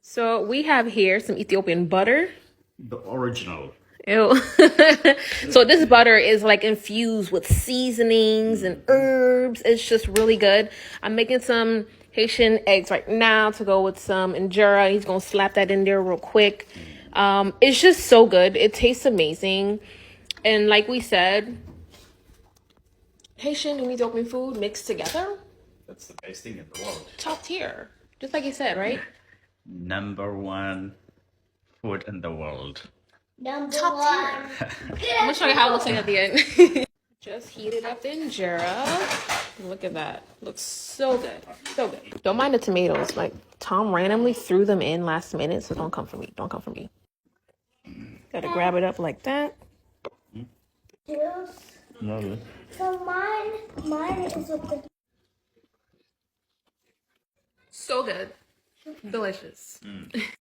So we have here some Ethiopian butter. The original. Ew. So this butter is like infused with seasonings and herbs. It's just really good. I'm making some Haitian eggs right now to go with some injera. He's gonna slap that in there real quick. It's just so good. It tastes amazing. And like we said, Haitian and Ethiopian food mixed together, That's the best thing in the world. top tier. Just like you said, right? #1 food in the world. Top tier. I'm gonna show you how it looks like at the end. Just heated up the injera. Look at that. Looks so good. So good. Don't mind the tomatoes. Like, Tom randomly threw them in last minute, so don't come for me. Don't come for me. Gotta grab it up like that. No. So mine is with the So good. Delicious.